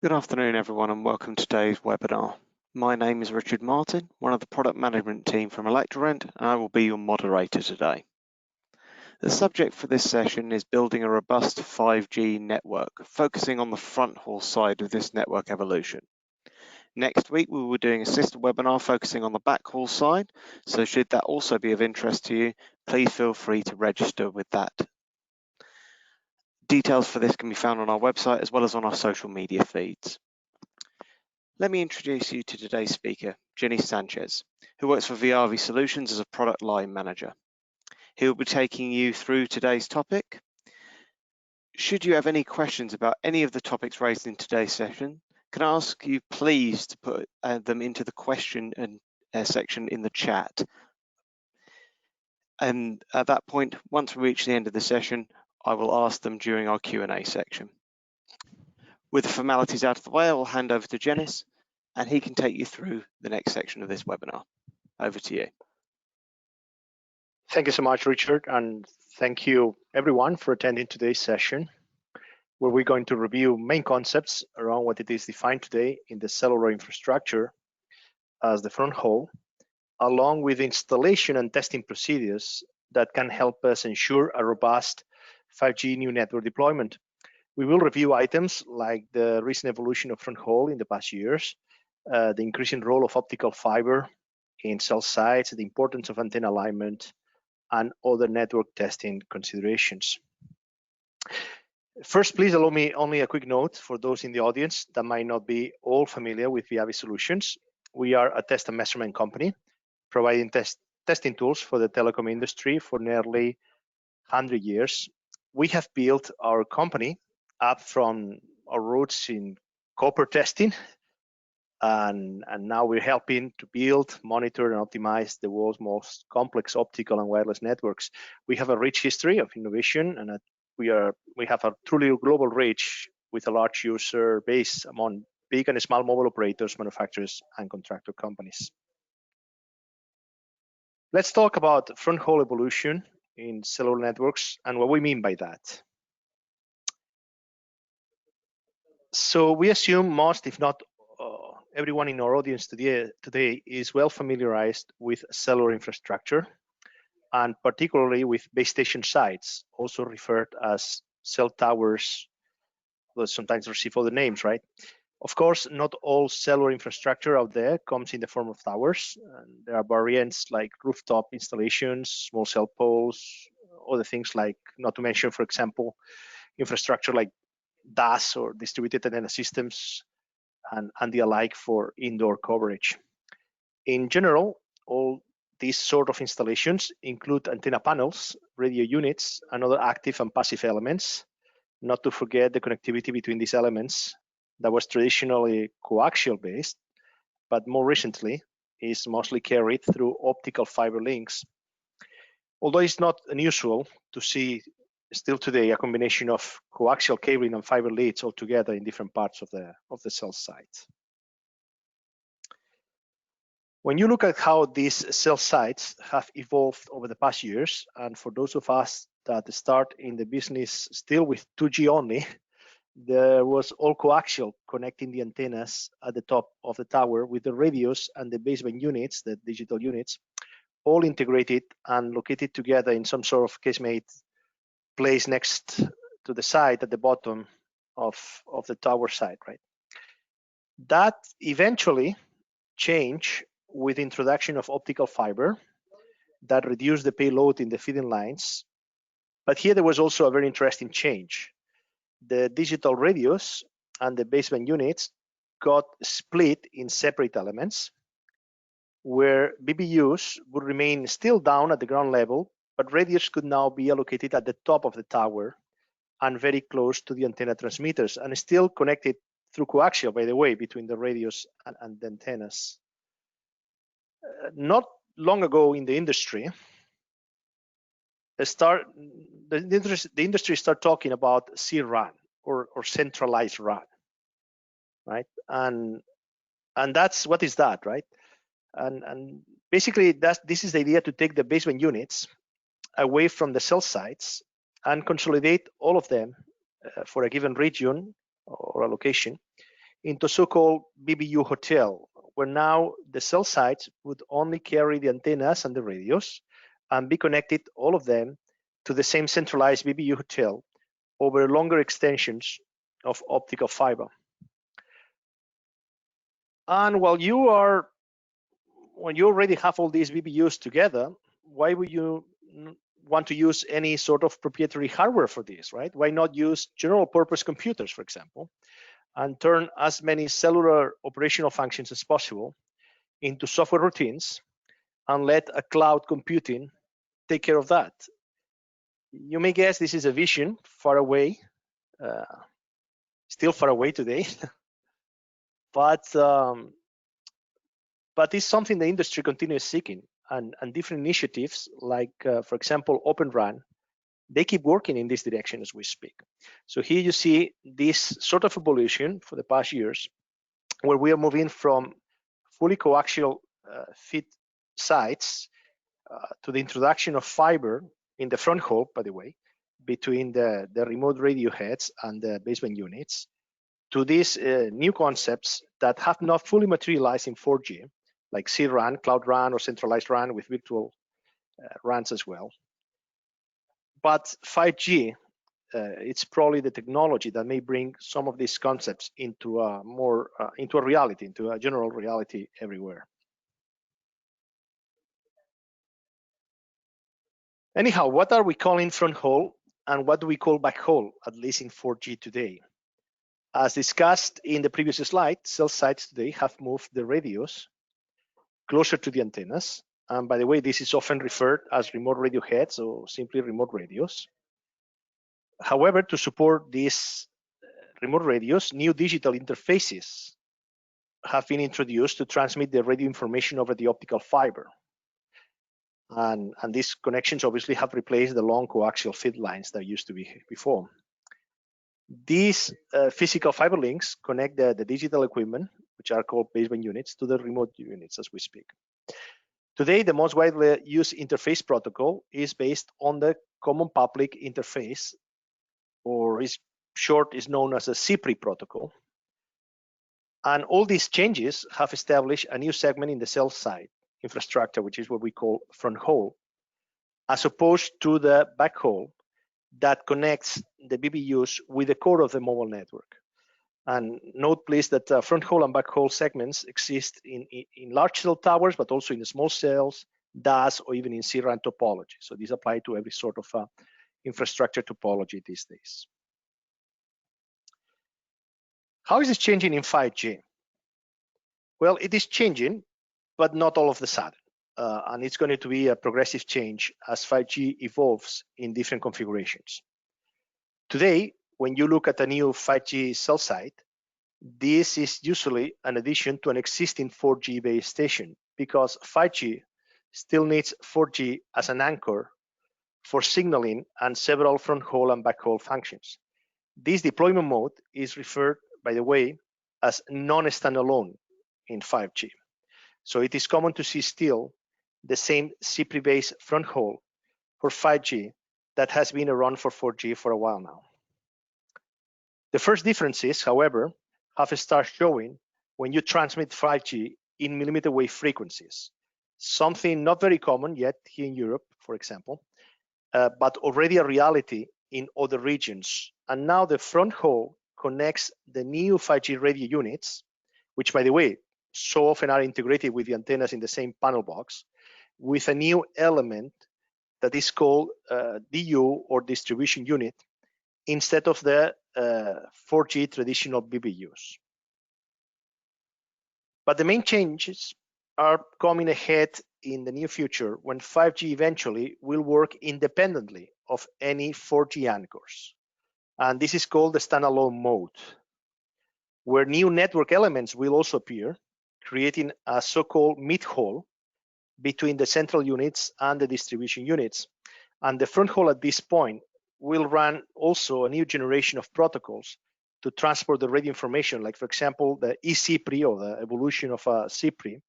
Good afternoon, everyone, and welcome to today's webinar. My name is Richard Martin, one of the product management team from Electro Rent, and I will be your moderator today. The subject for this session is building a robust 5G network, focusing on the Fronthaul side of this network evolution. Next week, we will be doing a sister webinar focusing on the backhaul side, so should that also be of interest to you, please feel free to register with that. Details for this can be found on our website as well as on our social media feeds. Let me introduce you to today's speaker, Sanchez, who works for Viavi Solutions as a product line manager. He will be taking you through today's topic. Should you have any questions about any of the topics raised in today's session, can I ask you please to put them into the question and section in the chat. And at that point, once we reach the end of the session, I will ask them during our Q&A section. With the formalities out of the way, I will hand over to Jenis, and he can take you through the next section of this webinar. Over to you. Thank you so much, Richard, and thank you everyone for attending today's session, where we're going to review main concepts around what it is defined today in the cellular infrastructure as the Fronthaul, along with installation and testing procedures that can help us ensure a robust 5G new network deployment. We will review items like the recent evolution of Fronthaul in the past years, the increasing role of optical fiber in cell sites, the importance of antenna alignment, and other network testing considerations. First, please allow me only a quick note for those in the audience that might not be all familiar with Viavi Solutions. We are a test and measurement company providing testing tools for the telecom industry for nearly 100 years. We have built our company up from our roots in copper testing, and now we're helping to build, monitor, and optimize the world's most complex optical and wireless networks. We have a rich history of innovation, and we have a truly global reach with a large user base among big and small mobile operators, manufacturers, and contractor companies. Let's talk about Fronthaul evolution in cellular networks and what we mean by that. So we assume most, if not everyone in our audience today is well familiarized with cellular infrastructure, and particularly with base station sites, also referred as cell towers, but sometimes receive other names, right? Of course, not all cellular infrastructure out there comes in the form of towers. And there are variants like rooftop installations, small cell poles, other things like, not to mention, for example, infrastructure like DAS or distributed antenna systems and the alike for indoor coverage. In general, all these sort of installations include antenna panels, radio units, and other active and passive elements, not to forget the connectivity between these elements that was traditionally coaxial based, but more recently is mostly carried through optical fiber links. Although it's not unusual to see still today a combination of coaxial cabling and fiber leads all together in different parts of the cell site. When you look at how these cell sites have evolved over the past years, and for those of us that start in the business still with 2G only, there was all coaxial, connecting the antennas at the top of the tower with the radios and the baseband units, the digital units, all integrated and located together in some sort of casemate place next to the site at the bottom of the tower site, right? That eventually changed with the introduction of optical fiber that reduced the payload in the feeding lines. But here there was also a very interesting change. The digital radios and the baseband units got split in separate elements, where BBUs would remain still down at the ground level, but radios could now be allocated at the top of the tower and very close to the antenna transmitters, and still connected through coaxial, by the way, between the radios and the antennas. Not long ago in the industry, the industry started talking about C-RAN or centralized RAN, right? And that's, what is that, right? And basically this is the idea to take the baseband units away from the cell sites and consolidate all of them for a given region or a location into so-called BBU hotel, where now the cell sites would only carry the antennas and the radios and be connected, all of them, to the same centralized BBU hotel over longer extensions of optical fiber. And when you already have all these BBUs together, why would you want to use any sort of proprietary hardware for this, right? Why not use general purpose computers, for example, and turn as many cellular operational functions as possible into software routines and let a cloud computing take care of that? You may guess this is a vision far away, still far away today, but it's something the industry continues seeking, and different initiatives like, for example, Open RAN, they keep working in this direction as we speak. So here you see this sort of evolution for the past years, where we are moving from fully coaxial feed sites to the introduction of fiber in the Fronthaul, by the way, between the remote radio heads and the baseband units, to these new concepts that have not fully materialized in 4G, like C-RAN, Cloud RAN, or centralized RAN with virtual RANs as well. But 5G, it's probably the technology that may bring some of these concepts into a reality, into a general reality everywhere. Anyhow, what are we calling Fronthaul and what do we call backhaul, at least in 4G today? As discussed in the previous slide, cell sites today have moved the radios closer to the antennas. And by the way, this is often referred as remote radio heads or simply remote radios. However, to support these remote radios, new digital interfaces have been introduced to transmit the radio information over the optical fiber. And these connections obviously have replaced the long coaxial feed lines that used to be before. These physical fiber links connect the digital equipment, which are called baseband units, to the remote units as we speak. Today, the most widely used interface protocol is based on the Common Public Interface, or is known as a CPRI protocol. And all these changes have established a new segment in the cell site infrastructure, which is what we call Fronthaul, as opposed to the backhaul that connects the BBUs with the core of the mobile network. And note, please, that Fronthaul and backhaul segments exist in large cell towers, but also in the small cells, DAS, or even in C-RAN topology. So these apply to every sort of infrastructure topology these days. How is this changing in 5G? Well, it is changing, but not all of the sudden. And it's going to be a progressive change as 5G evolves in different configurations. Today, when you look at a new 5G cell site, this is usually an addition to an existing 4G base station, because 5G still needs 4G as an anchor for signaling and several fronthaul and backhaul functions. This deployment mode is referred, by the way, as non-standalone in 5G. So it is common to see still the same CPRI-based fronthaul for 5G that has been around for 4G for a while now. The first differences, however, have started showing when you transmit 5G in millimeter wave frequencies, something not very common yet here in Europe, for example, but already a reality in other regions. And now the Fronthaul connects the new 5G radio units, which, by the way, so often are integrated with the antennas in the same panel box, with a new element that is called DU, or distribution unit, instead of the 4G traditional BBUs. But the main changes are coming ahead in the near future, when 5G eventually will work independently of any 4G anchors. And this is called the standalone mode, where new network elements will also appear, creating a so-called mid-haul between the central units and the distribution units. And the Fronthaul at this point will run also a new generation of protocols to transport the radio information, like, for example, the eCPRI, or the evolution of a CPRI,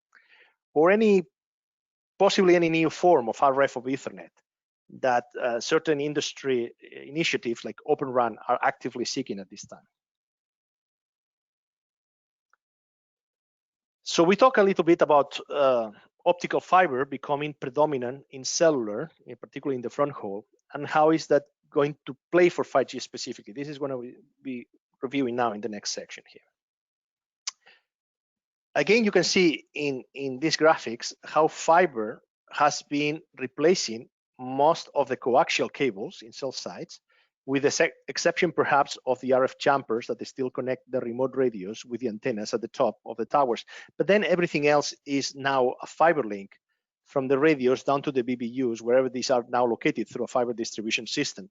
or possibly any new form of RF over Ethernet that certain industry initiatives like Open RAN are actively seeking at this time. So we talk a little bit about optical fiber becoming predominant in cellular, in particular in the Fronthaul, and how is that going to play for 5G specifically. This is going to be reviewing now in the next section here. Again, you can see in these graphics how fiber has been replacing most of the coaxial cables in cell sites, with the exception perhaps of the RF jumpers that they still connect the remote radios with the antennas at the top of the towers. But then everything else is now a fiber link from the radios down to the BBUs, wherever these are now located through a fiber distribution system.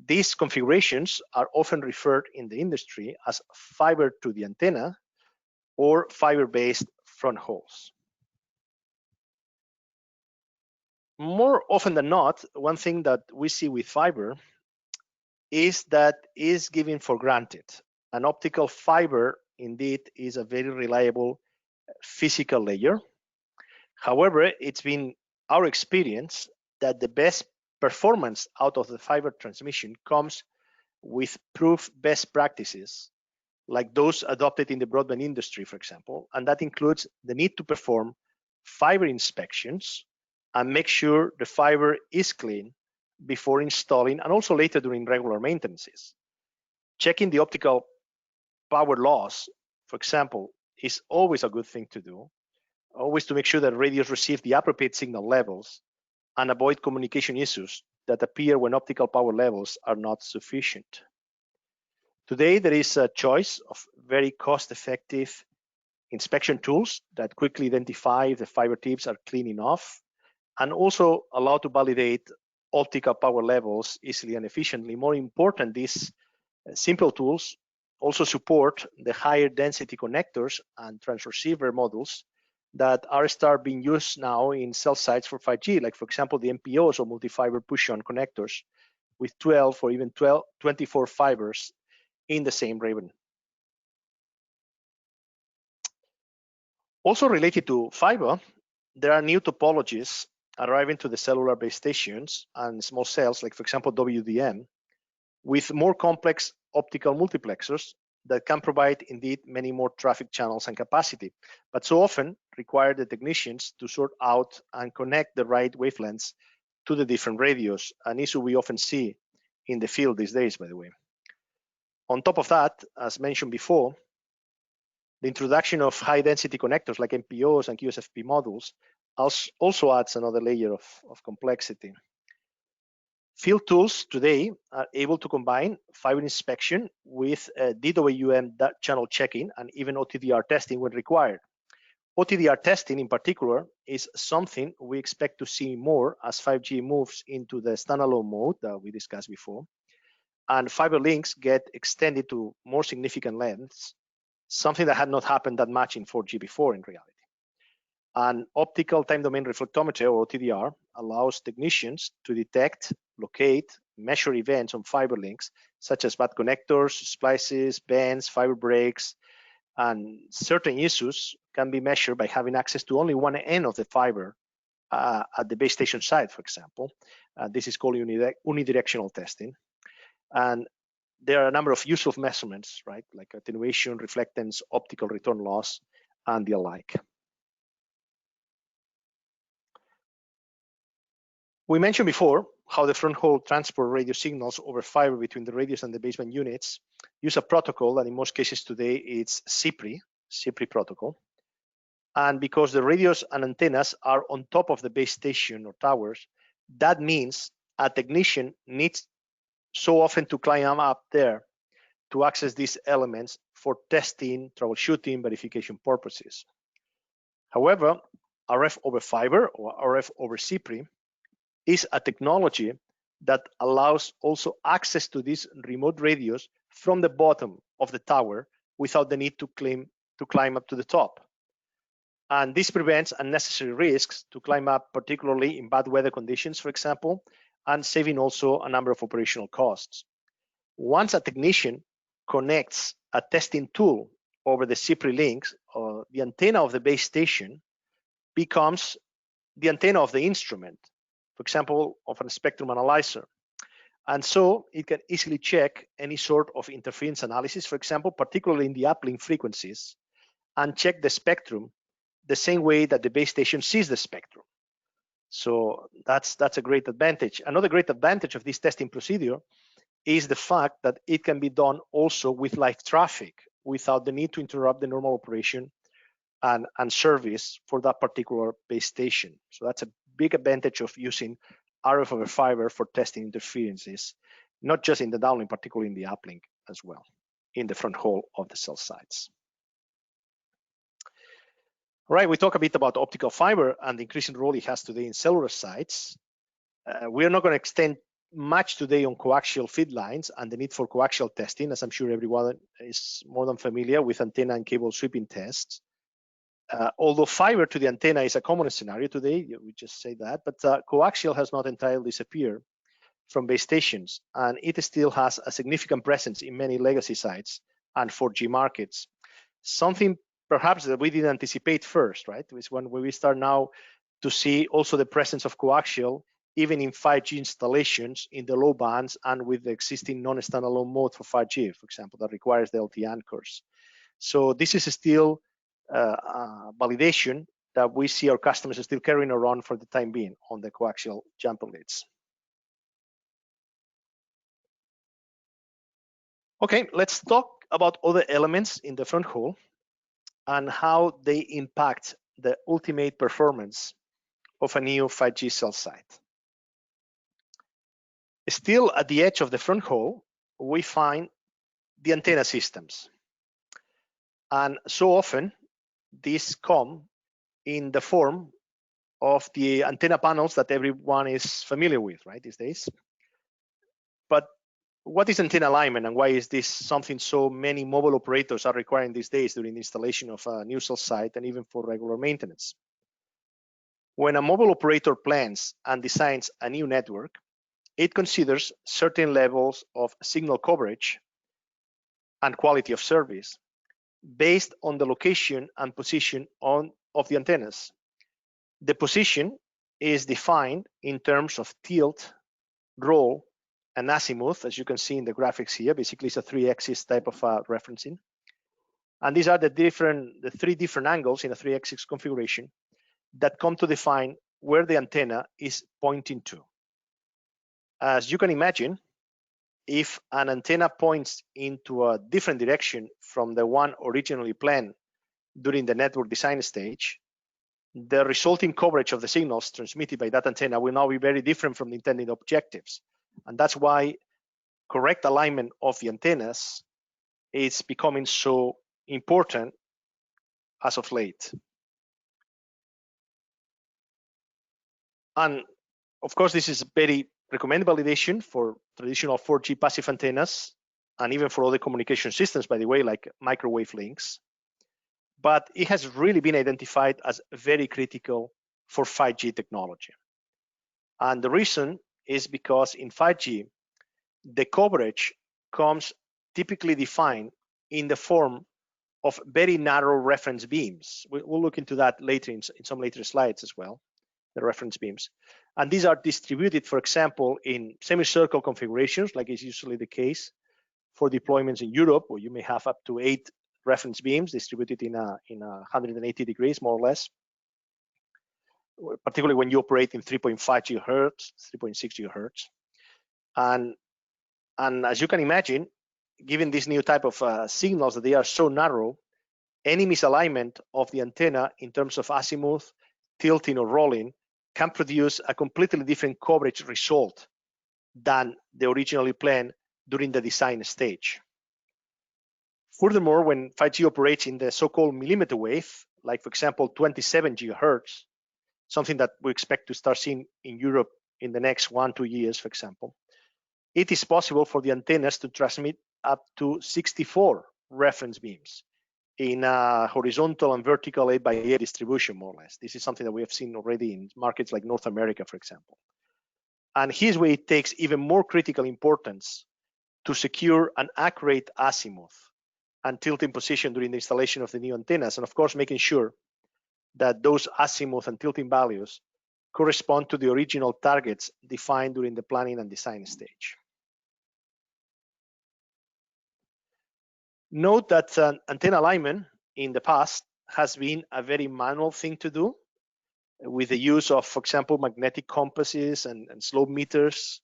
These configurations are often referred in the industry as fiber to the antenna or fiber-based fronthauls. More often than not, one thing that we see with fiber is that is given for granted. An optical fiber indeed is a very reliable physical layer. However, it's been our experience that the best performance out of the fiber transmission comes with proof best practices, like those adopted in the broadband industry, for example, and that includes the need to perform fiber inspections and make sure the fiber is clean before installing and also later during regular maintenances. Checking the optical power loss, for example, is always a good thing to do, always to make sure that radios receive the appropriate signal levels and avoid communication issues that appear when optical power levels are not sufficient. Today, there is a choice of very cost-effective inspection tools that quickly identify if the fiber tips are clean enough and also allow to validate optical power levels easily and efficiently. More important, these simple tools also support the higher density connectors and transceiver modules that are being used now in cell sites for 5G, like for example, the MPOs or multi-fiber push-on connectors with 12 or even 24 fibers in the same ribbon. Also related to fiber, there are new topologies arriving to the cellular base stations and small cells, like for example, WDM, with more complex optical multiplexers that can provide indeed many more traffic channels and capacity, but so often require the technicians to sort out and connect the right wavelengths to the different radios, an issue we often see in the field these days, by the way. On top of that, as mentioned before, the introduction of high-density connectors like MPOs and QSFP modules also adds another layer of complexity. Field tools today are able to combine fiber inspection with DWM channel checking and even OTDR testing when required. OTDR testing in particular is something we expect to see more as 5G moves into the standalone mode that we discussed before, and fiber links get extended to more significant lengths, something that had not happened that much in 4G before in reality. An optical time domain reflectometer, or OTDR, allows technicians to detect, locate, measure events on fiber links, such as bad connectors, splices, bends, fiber breaks, and certain issues can be measured by having access to only one end of the fiber at the base station site, for example. This is called unidirectional testing. And there are a number of useful measurements, right, like attenuation, reflectance, optical return loss, and the like. We mentioned before how the Fronthaul transport radio signals over fiber between the radios and the baseband units use a protocol that in most cases today it's CPRI protocol. And because the radios and antennas are on top of the base station or towers, that means a technician needs so often to climb up there to access these elements for testing, troubleshooting, verification purposes. However, RF over fiber or RF over CPRI is a technology that allows also access to these remote radios from the bottom of the tower without the need to climb up to the top. And this prevents unnecessary risks to climb up, particularly in bad weather conditions, for example, and saving also a number of operational costs. Once a technician connects a testing tool over the CPRI links, the antenna of the base station becomes the antenna of the instrument, for example, of a spectrum analyzer. And so it can easily check any sort of interference analysis, for example, particularly in the uplink frequencies, and check the spectrum the same way that the base station sees the spectrum. So that's a great advantage. Another great advantage of this testing procedure is the fact that it can be done also with live traffic without the need to interrupt the normal operation and service for that particular base station. So that's a big advantage of using RF over fiber for testing interferences, not just in the downlink, particularly in the uplink as well, in the front haul of the cell sites. All right, we talk a bit about optical fiber and the increasing role it has today in cellular sites. We are not going to extend much today on coaxial feed lines and the need for coaxial testing, as I'm sure everyone is more than familiar with antenna and cable sweeping tests. Although fiber to the antenna is a common scenario today, we just say that, but coaxial has not entirely disappeared from base stations, and it still has a significant presence in many legacy sites and 4G markets. Something perhaps that we didn't anticipate first, right? Is when we start now to see also the presence of coaxial even in 5G installations in the low bands and with the existing non-standalone mode for 5G, for example, that requires the LTE anchors. So this is still validation that we see our customers are still carrying around for the time being on the coaxial jumper leads. Okay, let's talk about other elements in the front haul and how they impact the ultimate performance of a new 5G cell site. Still at the edge of the front haul, we find the antenna systems. And so often, these come in the form of the antenna panels that everyone is familiar with, right, these days. But what is antenna alignment and why is this something so many mobile operators are requiring these days during the installation of a new cell site and even for regular maintenance? When a mobile operator plans and designs a new network, it considers certain levels of signal coverage and quality of service based on the location and position of the antennas. The position is defined in terms of tilt, roll, and azimuth, as you can see in the graphics here. Basically, it's a 3-axis type of referencing. And these are the three different angles in a 3-axis configuration that come to define where the antenna is pointing to. As you can imagine, if an antenna points into a different direction from the one originally planned during the network design stage, the resulting coverage of the signals transmitted by that antenna will now be very different from the intended objectives. And that's why correct alignment of the antennas is becoming so important as of late. And of course, this is very recommended validation for traditional 4G passive antennas and even for other communication systems, by the way, like microwave links. But it has really been identified as very critical for 5G technology. And the reason is because in 5G, the coverage comes typically defined in the form of very narrow reference beams. We'll look into that later in some later slides as well, the reference beams. And these are distributed, for example, in semicircle configurations, like is usually the case for deployments in Europe, where you may have up to 8 reference beams distributed in 180 degrees, more or less, particularly when you operate in 3.5 gigahertz, 3.6 gigahertz. And as you can imagine, given this new type of signals that they are so narrow, any misalignment of the antenna in terms of azimuth, tilting, or rolling can produce a completely different coverage result than the originally planned during the design stage. Furthermore, when 5G operates in the so-called millimeter wave, like for example 27 gigahertz, something that we expect to start seeing in Europe in the next 1-2 years, for example, it is possible for the antennas to transmit up to 64 reference beams in a horizontal and vertical 8x8 distribution, more or less. This is something that we have seen already in markets like North America, for example. And here's where it takes even more critical importance to secure an accurate azimuth and tilting position during the installation of the new antennas, and of course, making sure that those azimuth and tilting values correspond to the original targets defined during the planning and design stage. Note that antenna alignment in the past has been a very manual thing to do, with the use of, for example, magnetic compasses and slope meters,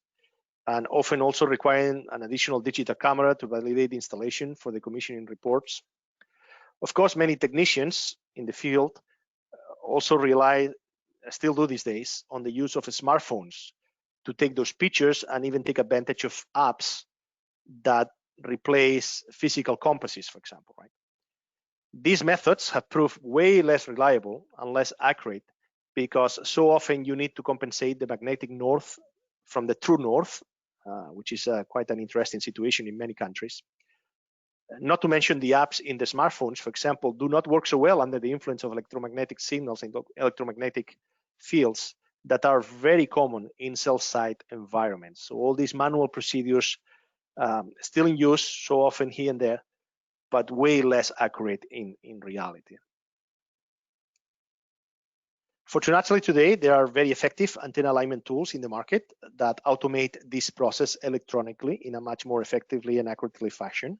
and often also requiring an additional digital camera to validate the installation for the commissioning reports. Of course, many technicians in the field also still do these days, on the use of smartphones to take those pictures and even take advantage of apps that replace physical compasses, for example, right? These methods have proved way less reliable and less accurate, because so often you need to compensate the magnetic north from the true north, which is quite an interesting situation in many countries. Not to mention the apps in the smartphones, for example, do not work so well under the influence of electromagnetic signals and electromagnetic fields that are very common in cell site environments. So all these manual procedures still in use so often here and there, but way less accurate in reality. Fortunately, today, there are very effective antenna alignment tools in the market that automate this process electronically in a much more effectively and accurately fashion.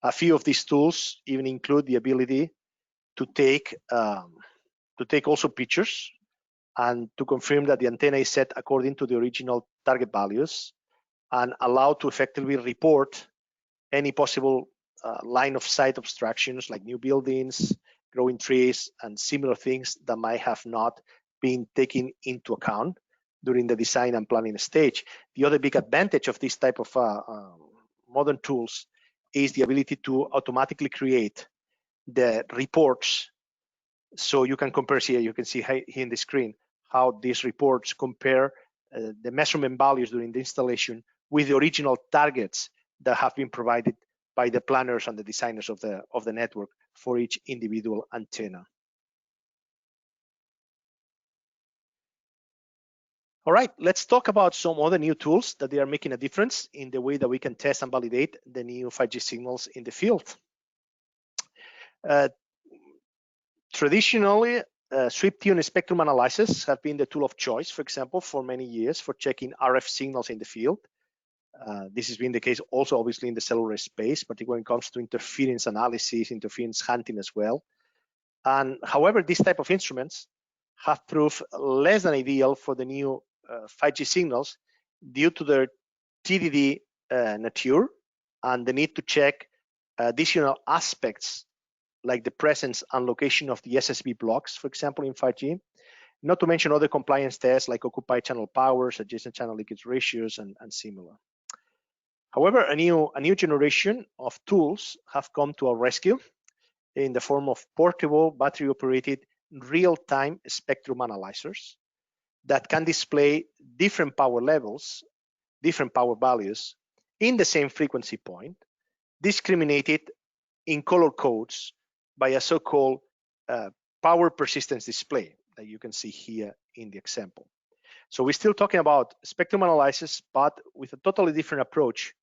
A few of these tools even include the ability to take also pictures and to confirm that the antenna is set according to the original target values, and allow to effectively report any possible line of sight obstructions like new buildings, growing trees, and similar things that might have not been taken into account during the design and planning stage. The other big advantage of this type of modern tools is the ability to automatically create the reports. So you can compare here, you can see here in the screen how these reports compare the measurement values during the installation with the original targets that have been provided by the planners and the designers of the network for each individual antenna. All right, let's talk about some other new tools that they are making a difference in the way that we can test and validate the new 5G signals in the field. Traditionally, sweep-tune spectrum analysis have been the tool of choice, for example, for many years for checking RF signals in the field. This has been the case also obviously in the cellular space, particularly when it comes to interference analysis, interference hunting as well. And however, these type of instruments have proved less than ideal for the new 5G signals due to their TDD nature and the need to check additional aspects like the presence and location of the SSB blocks, for example, in 5G, not to mention other compliance tests like occupied channel powers, adjacent channel leakage ratios, and similar. However, a new generation of tools have come to our rescue in the form of portable, battery-operated, real-time spectrum analyzers that can display different power levels, different power values in the same frequency point, discriminated in color codes by a so-called power persistence display that you can see here in the example. So we're still talking about spectrum analysis, but with a totally different approach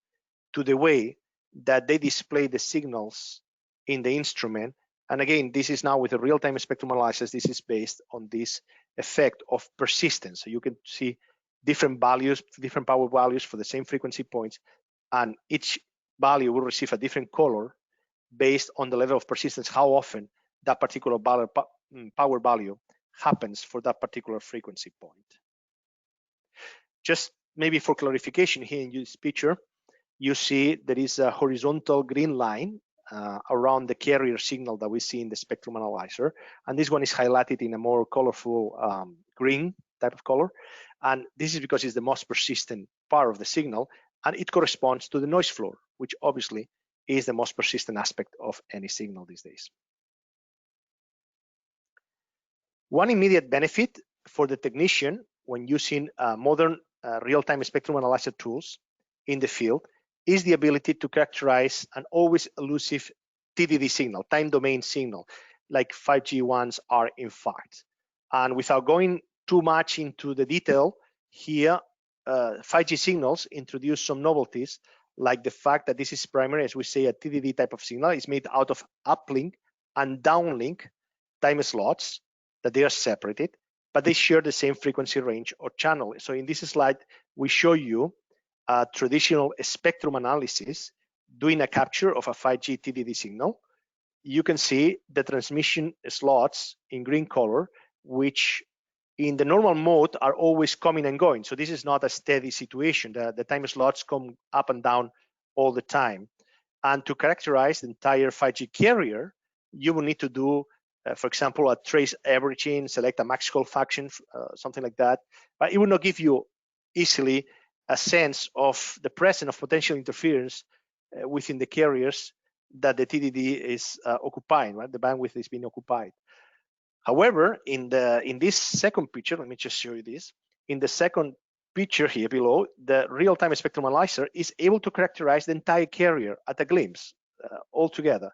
to the way that they display the signals in the instrument. And again, this is now with a real-time spectrum analysis. This is based on this effect of persistence. So you can see different values, different power values for the same frequency points, and each value will receive a different color based on the level of persistence, how often that particular power value happens for that particular frequency point. Just maybe for clarification, here in this picture, you see there is a horizontal green line around the carrier signal that we see in the spectrum analyzer. And this one is highlighted in a more colorful green type of color. And this is because it's the most persistent part of the signal, and it corresponds to the noise floor, which obviously is the most persistent aspect of any signal these days. One immediate benefit for the technician when using modern real-time spectrum analyzer tools in the field is the ability to characterize an always elusive TDD signal, time domain signal, like 5G ones are in fact. And without going too much into the detail here, 5G signals introduce some novelties, like the fact that this is primarily, as we say, a TDD type of signal. It's made out of uplink and downlink time slots that they are separated, but they share the same frequency range or channel. So in this slide, we show you a traditional spectrum analysis doing a capture of a 5G TDD signal you can see the transmission slots in green color, which in the normal mode are always coming and going. So this is not a steady situation. The time slots come up and down all the time. And to characterize the entire 5G carrier, you will need to do, for example, a trace averaging, select a Maxwell function, something like that. But it will not give you easily a sense of the presence of potential interference within the carriers that the TDD is occupying, right? The bandwidth is being occupied. However, in this second picture, let me just show you this. In the second picture here below, the real-time spectrum analyzer is able to characterize the entire carrier at a glimpse, altogether,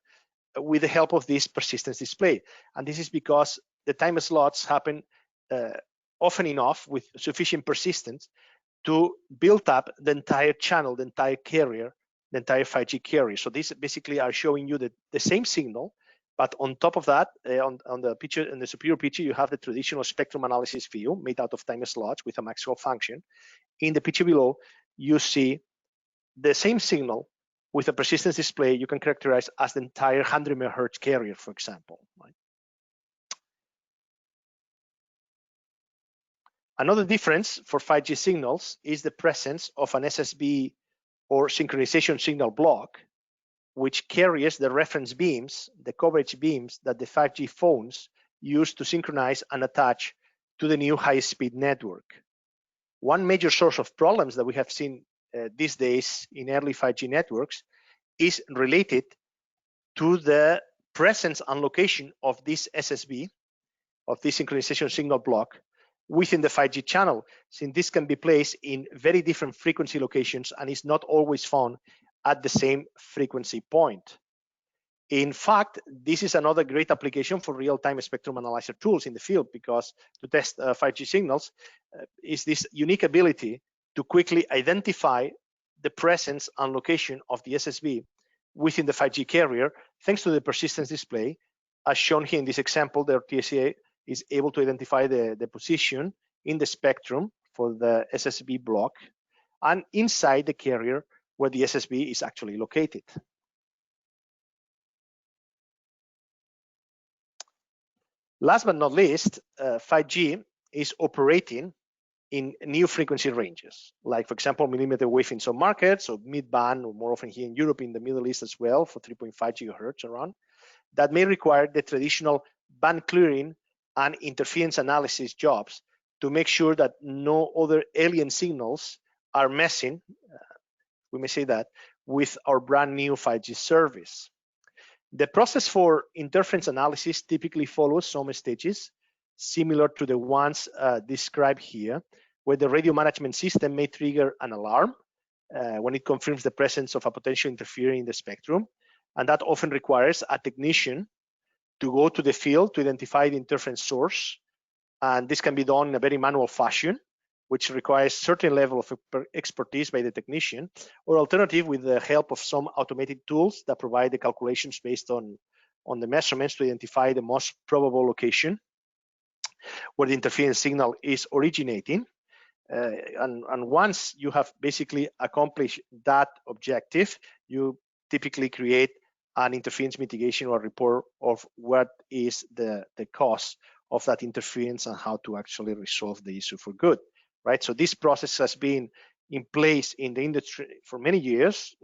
with the help of this persistence display. And this is because the time slots happen often enough with sufficient persistence to build up the entire channel, the entire carrier, the entire 5G carrier. So these basically are showing you the same signal, but on top of that, on the picture, in the superior picture, you have the traditional spectrum analysis view made out of time slots with a Maxwell function. In the picture below, you see the same signal with a persistence display you can characterize as the entire 100 megahertz carrier, for example. Right? Another difference for 5G signals is the presence of an SSB or synchronization signal block, which carries the reference beams, the coverage beams that the 5G phones use to synchronize and attach to the new high-speed network. One major source of problems that we have seen these days in early 5G networks is related to the presence and location of this SSB, of this synchronization signal block, within the 5G channel, since this can be placed in very different frequency locations and is not always found at the same frequency point. In fact, this is another great application for real-time spectrum analyzer tools in the field, because to test 5G signals is this unique ability to quickly identify the presence and location of the SSB within the 5G carrier, thanks to the persistence display. As shown here in this example, the RTSA is able to identify the position in the spectrum for the SSB block and inside the carrier where the SSB is actually located. Last but not least, 5G is operating in new frequency ranges, like, for example, millimeter wave in some markets, or mid-band, or more often here in Europe, in the Middle East as well, for 3.5 gigahertz around, that may require the traditional band clearing and interference analysis jobs to make sure that no other alien signals are messing, we may say that, with our brand new 5G service. The process for interference analysis typically follows some stages similar to the ones described here, where the radio management system may trigger an alarm when it confirms the presence of a potential interferer in the spectrum. And that often requires a technician to go to the field to identify the interference source. And this can be done in a very manual fashion, which requires certain level of expertise by the technician, or alternative with the help of some automated tools that provide the calculations based on the measurements to identify the most probable location where the interference signal is originating. And once you have basically accomplished that objective, you typically create an interference mitigation or report of what is the cause of that interference and how to actually resolve the issue for good, right? So this process has been in place in the industry for many years,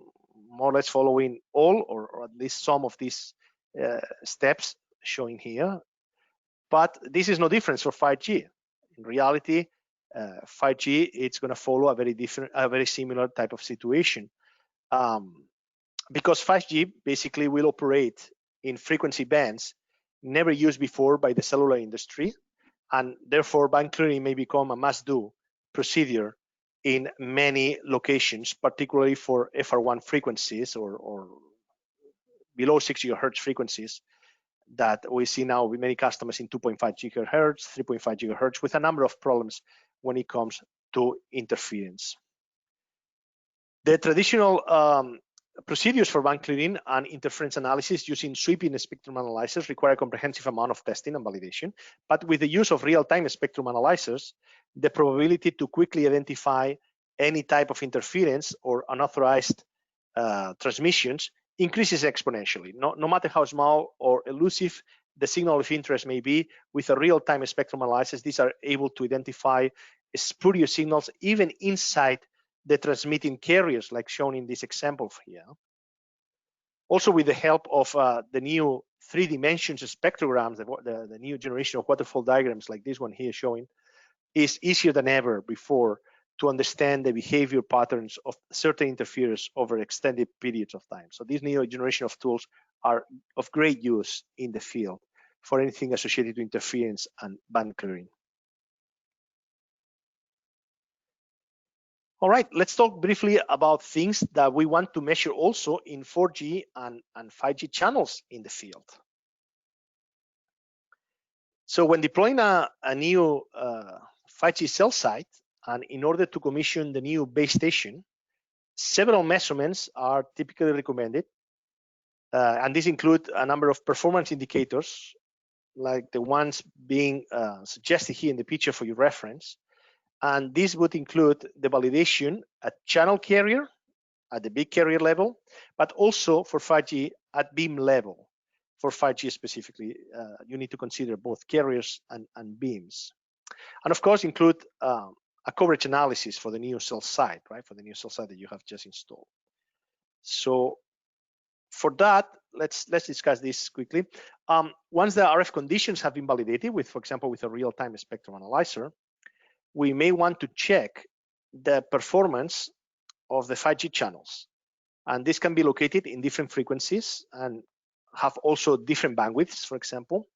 more or less following all or at least some of these steps showing here. But this is no different for 5G. In reality, 5G, it's going to follow a very similar type of situation. Because 5G basically will operate in frequency bands never used before by the cellular industry, and therefore band clearing may become a must-do procedure in many locations, particularly for FR1 frequencies or below 6 gigahertz frequencies that we see now with many customers in 2.5 gigahertz, 3.5 gigahertz, with a number of problems when it comes to interference. The traditional procedures for band clearing and interference analysis using sweeping spectrum analyzers require a comprehensive amount of testing and validation. But with the use of real-time spectrum analyzers, the probability to quickly identify any type of interference or unauthorized transmissions increases exponentially. No matter how small or elusive the signal of interest may be, with a real-time spectrum analysis, these are able to identify spurious signals even inside the transmitting carriers, like shown in this example here. Also, with the help of the new 3 dimensions spectrograms, the new generation of waterfall diagrams like this one here showing, is easier than ever before to understand the behavior patterns of certain interferers over extended periods of time. So these new generation of tools are of great use in the field for anything associated to interference and band clearing. All right, let's talk briefly about things that we want to measure also in 4G and 5G channels in the field. So when deploying a new 5G cell site, and in order to commission the new base station, several measurements are typically recommended. And these include a number of performance indicators, like the ones being suggested here in the picture for your reference. And this would include the validation at channel carrier, at the big carrier level, but also for 5G at beam level. For 5G specifically, you need to consider both carriers and beams. And of course, include a coverage analysis for the new cell site, right? For the new cell site that you have just installed. So for that, let's discuss this quickly. Once the RF conditions have been validated with, for example, with a real-time spectrum analyzer, we may want to check the performance of the 5G channels. And this can be located in different frequencies and have also different bandwidths, for example.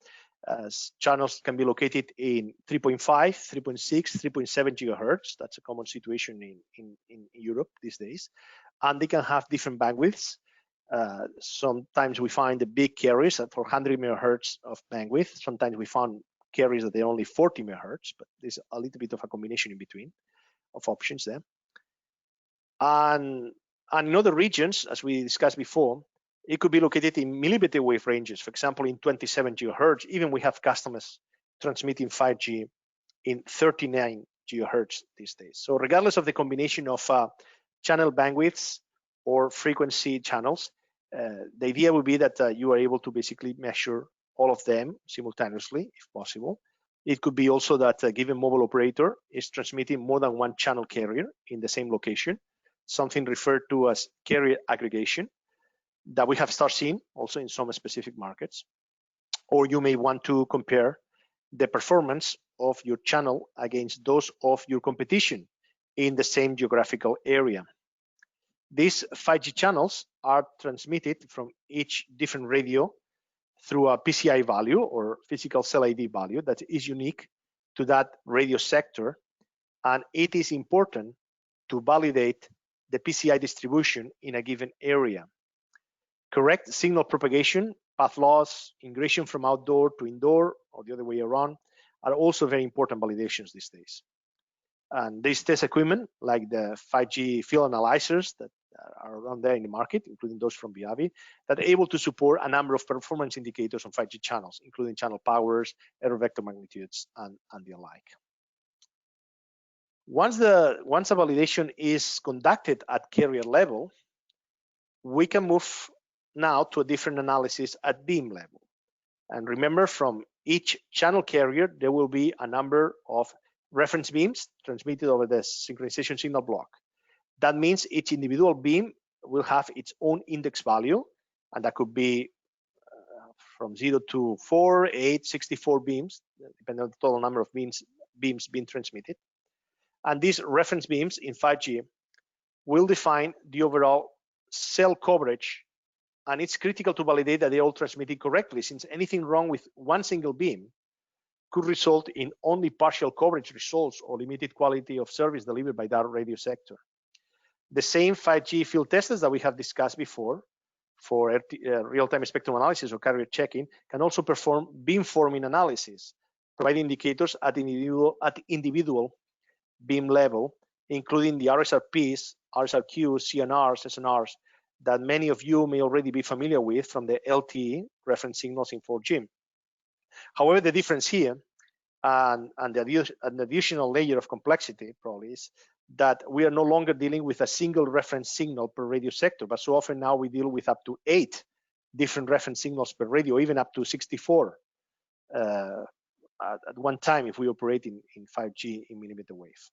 Channels can be located in 3.5, 3.6, 3.7 gigahertz. That's a common situation in Europe these days. And they can have different bandwidths. Sometimes we find the big carriers at 400 megahertz of bandwidth. Sometimes we found carriers that they're only 40 megahertz, but there's a little bit of a combination in between of options there. And in other regions, as we discussed before, it could be located in millimeter wave ranges, for example, in 27 gigahertz. Even we have customers transmitting 5G in 39 gigahertz these days. So regardless of the combination of channel bandwidths or frequency channels, the idea would be that you are able to basically measure all of them simultaneously, if possible. It could be also that a given mobile operator is transmitting more than one channel carrier in the same location, something referred to as carrier aggregation, that we have started seeing also in some specific markets. Or you may want to compare the performance of your channel against those of your competition in the same geographical area. These 5G channels are transmitted from each different radio through a PCI value or physical cell ID value that is unique to that radio sector. And it is important to validate the PCI distribution in a given area. Correct signal propagation, path loss, ingression from outdoor to indoor, or the other way around, are also very important validations these days. And these test equipment, like the 5G field analyzers that are around there in the market, including those from Viavi, that are able to support a number of performance indicators on 5G channels, including channel powers, error vector magnitudes, and the like. Once a validation is conducted at carrier level, we can move now to a different analysis at beam level. And remember, from each channel carrier, there will be a number of reference beams transmitted over the synchronization signal block. That means each individual beam will have its own index value, and that could be from 0 to 4, 8, 64 beams, depending on the total number of beams being transmitted. And these reference beams in 5G will define the overall cell coverage, and it's critical to validate that they're all transmitted correctly, since anything wrong with one single beam could result in only partial coverage results or limited quality of service delivered by that radio sector. The same 5G field testers that we have discussed before for real-time spectrum analysis or carrier checking can also perform beamforming analysis, providing indicators at individual beam level, including the RSRPs, RSRQs, CNRs, SNRs, that many of you may already be familiar with from the LTE reference signals in 4G. However, the difference here, and the additional layer of complexity probably, is that we are no longer dealing with a single reference signal per radio sector, but so often now we deal with up to 8 different reference signals per radio, even up to 64 at one time if we operate in 5G in millimeter wave.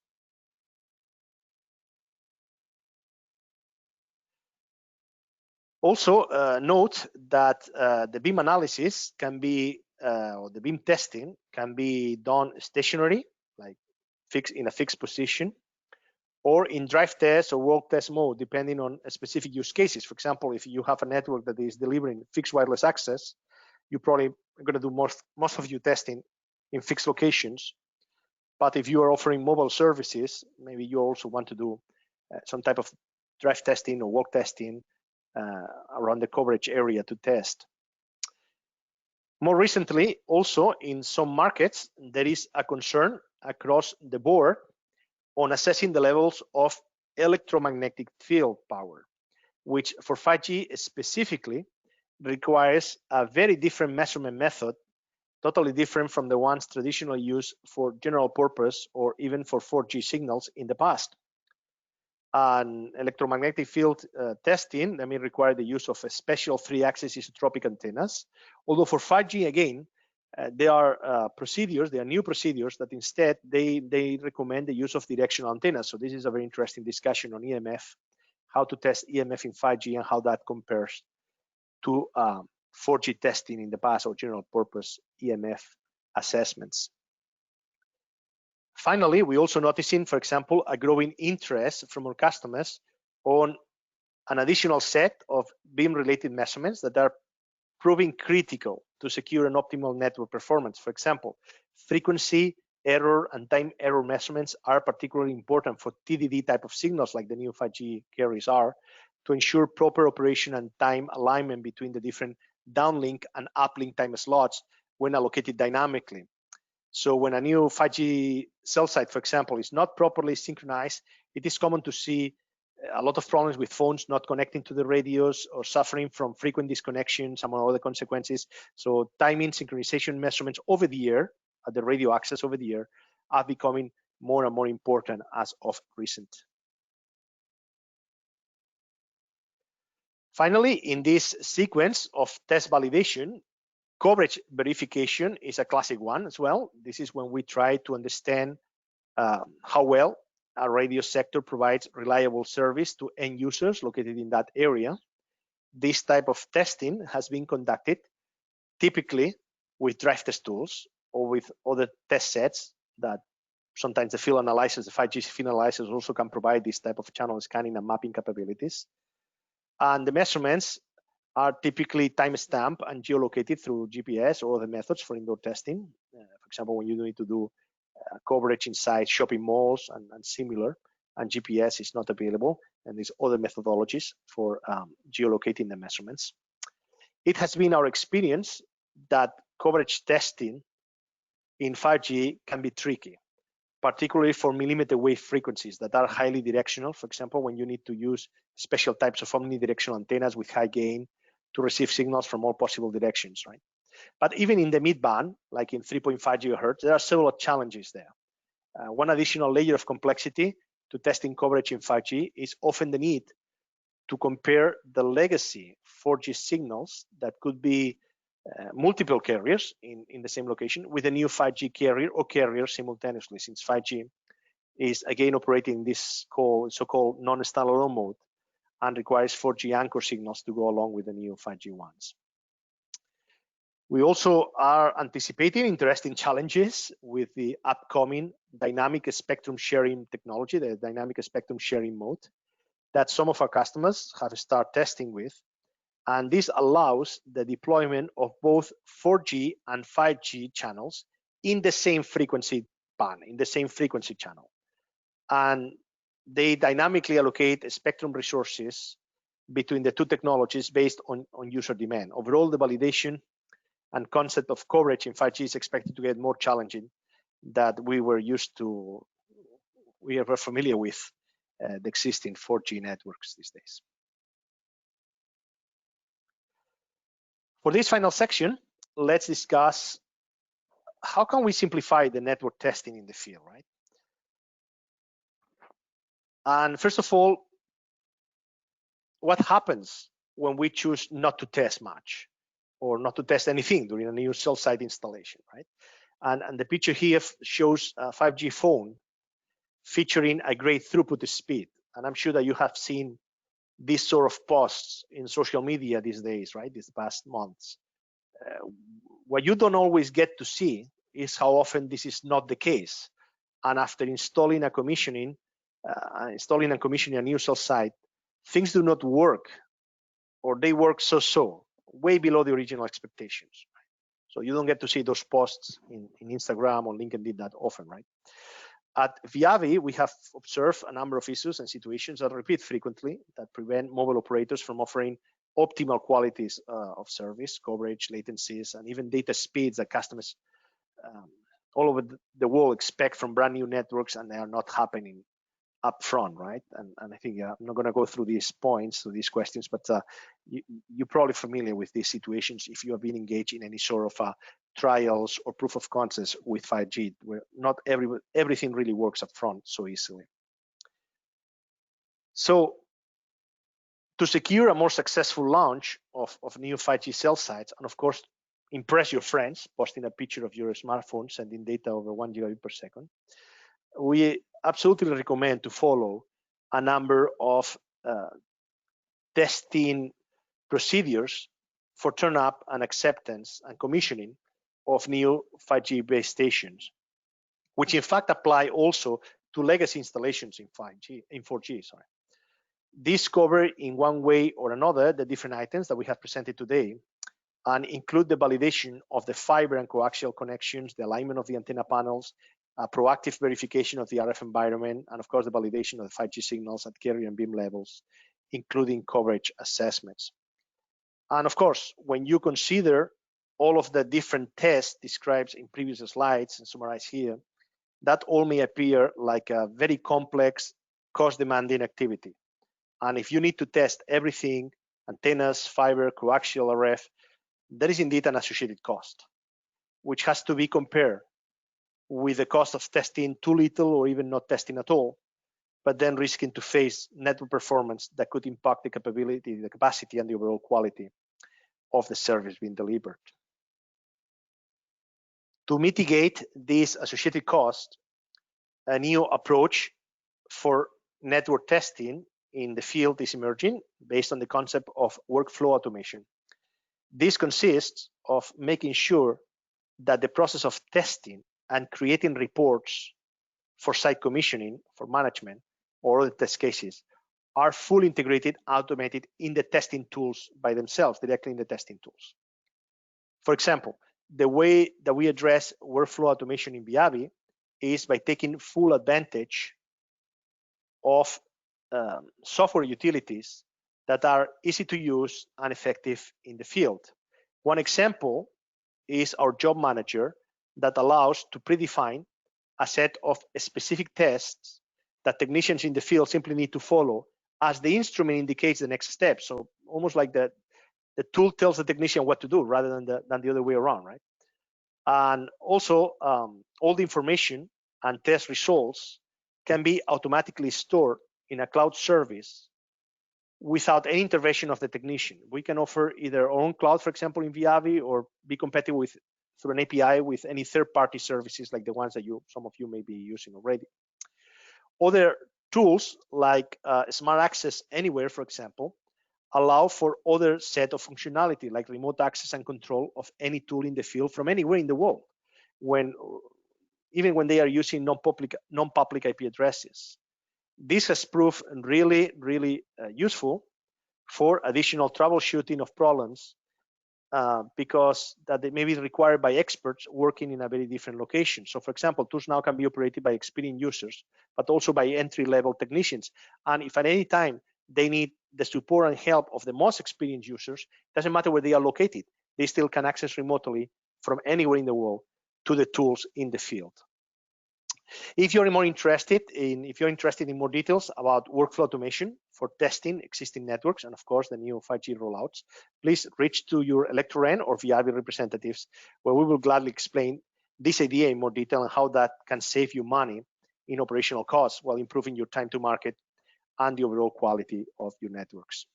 Also, note that the beam analysis can be, or the beam testing can be done stationary, like in a fixed position, or in drive test or walk test mode, depending on specific use cases. For example, if you have a network that is delivering fixed wireless access, you probably are going to do most of your testing in fixed locations. But if you are offering mobile services, maybe you also want to do some type of drive testing or walk testing around the coverage area to test. More recently, also in some markets, there is a concern across the board on assessing the levels of electromagnetic field power, which for 5G specifically requires a very different measurement method, totally different from the ones traditionally used for general purpose or even for 4G signals in the past. And electromagnetic field testing, require the use of a special 3-axis isotropic antennas. Although for 5G, again, there are procedures, there are new procedures that instead they recommend the use of directional antennas. So this is a very interesting discussion on EMF, how to test EMF in 5G and how that compares to 4G testing in the past or general purpose EMF assessments. Finally, we're also noticing, for example, a growing interest from our customers on an additional set of beam-related measurements that are proving critical to secure an optimal network performance. For example, frequency, error, and time error measurements are particularly important for TDD type of signals like the new 5G carriers are, to ensure proper operation and time alignment between the different downlink and uplink time slots when allocated dynamically. So when a new 5G cell site, for example, is not properly synchronized, it is common to see a lot of problems with phones not connecting to the radios or suffering from frequent disconnections, among other consequences. So timing synchronization measurements over the air, at the radio access over the air, are becoming more and more important as of recent. Finally, in this sequence of test validation, coverage verification is a classic one as well. This is when we try to understand how well a radio sector provides reliable service to end users located in that area. This type of testing has been conducted typically with drive test tools or with other test sets that sometimes the field analyzers, the 5G field analyzers also can provide this type of channel scanning and mapping capabilities. And the measurements are typically time-stamped and geolocated through GPS or other methods for indoor testing. For example, when you need to do coverage inside shopping malls and similar, and GPS is not available, and there's other methodologies for geolocating the measurements. It has been our experience that coverage testing in 5G can be tricky, particularly for millimeter wave frequencies that are highly directional. For example, when you need to use special types of omnidirectional antennas with high gain to receive signals from all possible directions, right? But even in the mid-band, like in 3.5 gigahertz, there are several challenges there. One additional layer of complexity to testing coverage in 5G is often the need to compare the legacy 4G signals that could be multiple carriers in the same location with a new 5G carrier or carriers simultaneously, since 5G is again operating this so-called non-standalone mode and requires 4G anchor signals to go along with the new 5G ones. We also are anticipating interesting challenges with the upcoming dynamic spectrum sharing technology, the dynamic spectrum sharing mode, that some of our customers have started testing with. And this allows the deployment of both 4G and 5G channels in the same frequency band, in the same frequency channel. And they dynamically allocate spectrum resources between the two technologies based on user demand. Overall, the validation and concept of coverage in 5G is expected to get more challenging than we are familiar with the existing 4G networks these days. For this final section, let's discuss how can we simplify the network testing in the field, right? And first of all, what happens when we choose not to test much or not to test anything during a new cell site installation, right? And the picture here shows a 5G phone featuring a great throughput speed. And I'm sure that you have seen these sort of posts in social media these days, right? These past months. What you don't always get to see is how often this is not the case. And after installing and commissioning a new cell site, things do not work, or they work so-so, way below the original expectations. So you don't get to see those posts in Instagram or LinkedIn that often, right? At Viavi, we have observed a number of issues and situations that repeat frequently that prevent mobile operators from offering optimal qualities of service, coverage, latencies, and even data speeds that customers all over the world expect from brand new networks, and they are not happening up front, right? And I think I'm not going to go through these points, through these questions, but you're probably familiar with these situations if you have been engaged in any sort of trials or proof of concepts with 5G, where not everything really works up front so easily. So to secure a more successful launch of new 5G cell sites, and of course, impress your friends, posting a picture of your smartphone, sending data over 1 gigabit per second, we absolutely recommend to follow a number of testing procedures for turn up and acceptance and commissioning of new 5G base stations, which in fact apply also to legacy installations in 4G. Sorry. These cover in one way or another the different items that we have presented today, and include the validation of the fiber and coaxial connections, the alignment of the antenna panels, proactive verification of the RF environment, and of course the validation of the 5G signals at carrier and beam levels, including coverage assessments. And of course, when you consider all of the different tests described in previous slides and summarized here, that all may appear like a very complex, cost-demanding activity. And if you need to test everything, antennas, fiber, coaxial, RF, there is indeed an associated cost, which has to be compared with the cost of testing too little or even not testing at all, but then risking to face network performance that could impact the capability, the capacity, and the overall quality of the service being delivered. To mitigate this associated cost, a new approach for network testing in the field is emerging based on the concept of workflow automation. This consists of making sure that the process of testing and creating reports for site commissioning, for management, or other test cases are fully integrated, automated in the testing tools by themselves, directly in the testing tools. For example, the way that we address workflow automation in Viavi is by taking full advantage of software utilities that are easy to use and effective in the field. One example is our job manager that allows to predefine a set of specific tests that technicians in the field simply need to follow as the instrument indicates the next step. So almost like the tool tells the technician what to do rather than the other way around, right? And also all the information and test results can be automatically stored in a cloud service without any intervention of the technician. We can offer either our own cloud, for example, in Viavi, or be compatible with through an API with any third-party services like the ones that some of you may be using already. Other tools like Smart Access Anywhere, for example, allow for other set of functionality like remote access and control of any tool in the field from anywhere in the world, even when they are using non-public IP addresses. This has proved really, really useful for additional troubleshooting of problems because that they may be required by experts working in a very different location. So for example, tools now can be operated by experienced users, but also by entry-level technicians. And if at any time they need the support and help of the most experienced users, it doesn't matter where they are located, they still can access remotely from anywhere in the world to the tools in the field. If you're interested in more details about workflow automation for testing existing networks and of course the new 5G rollouts, please reach to your Electro Rent or Viavi representatives, where we will gladly explain this idea in more detail and how that can save you money in operational costs while improving your time to market and the overall quality of your networks.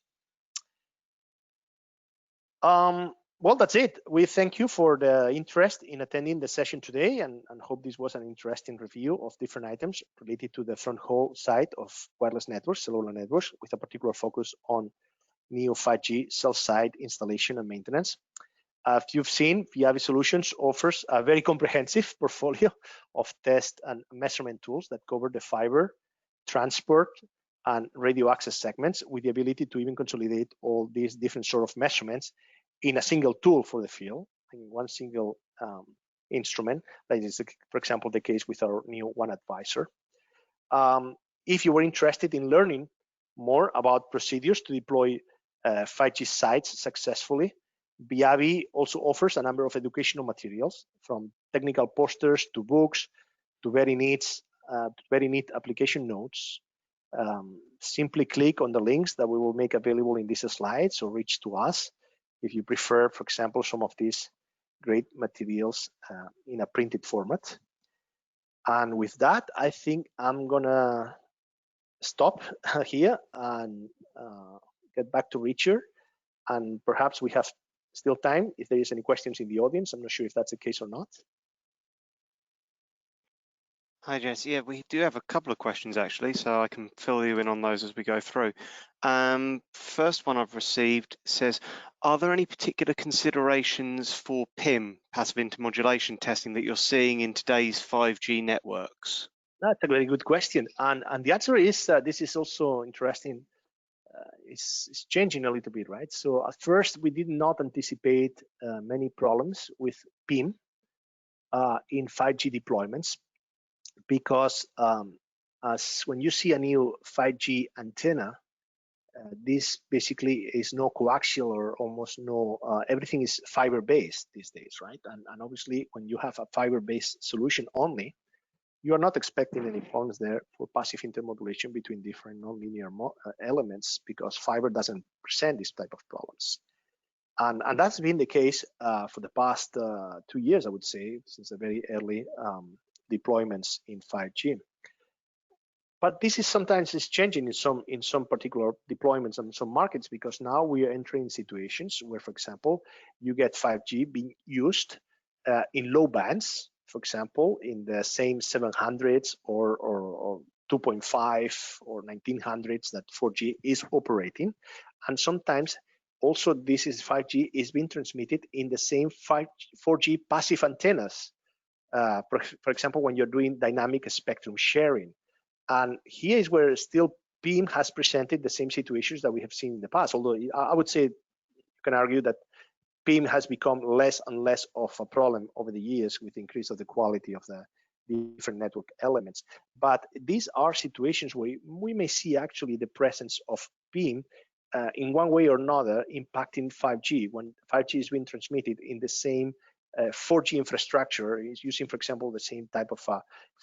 Well, that's it. We thank you for the interest in attending the session today, and hope this was an interesting review of different items related to the Fronthaul side of wireless networks, cellular networks, with a particular focus on new 5G cell site installation and maintenance. As you've seen, Viavi Solutions offers a very comprehensive portfolio of test and measurement tools that cover the fiber, transport, and radio access segments, with the ability to even consolidate all these different sort of measurements in a single tool for the field, in one single instrument. That is, for example, the case with our new One Advisor. If you were interested in learning more about procedures to deploy 5G sites successfully, Viavi also offers a number of educational materials, from technical posters to books to very neat application notes. Simply click on the links that we will make available in these slides, or reach to us if you prefer, for example, some of these great materials in a printed format. And with that, I think I'm gonna stop here and get back to Richard. And perhaps we have still time if there is any questions in the audience. I'm not sure if that's the case or not. Hi, Jess. Yeah, we do have a couple of questions actually, so I can fill you in on those as we go through. First one I've received says, are there any particular considerations for PIM, passive intermodulation testing, that you're seeing in today's 5G networks? That's a very good question. And the answer is, this is also interesting. It's changing a little bit, right? So at first, we did not anticipate many problems with PIM in 5G deployments, because as when you see a new 5G antenna, this basically is no coaxial or almost no, everything is fiber-based these days, right? And obviously, when you have a fiber-based solution only, you are not expecting any problems there for passive intermodulation between different nonlinear elements, because fiber doesn't present this type of problems. And that's been the case for the past 2 years, I would say, since the very early deployments in 5G. But this is sometimes is changing in some particular deployments and some markets, because now we are entering situations where, for example, you get 5G being used in low bands, for example, in the same 700s or 2.5 or 1900s that 4G is operating. And sometimes also this is 5G is being transmitted in the same 4G passive antennas. For example, when you're doing dynamic spectrum sharing. And here is where still PIM has presented the same situations that we have seen in the past. Although I would say you can argue that PIM has become less and less of a problem over the years with the increase of the quality of the different network elements. But these are situations where we may see actually the presence of PIM in one way or another impacting 5G, when 5G is being transmitted in the same 4G infrastructure, is using, for example, the same type of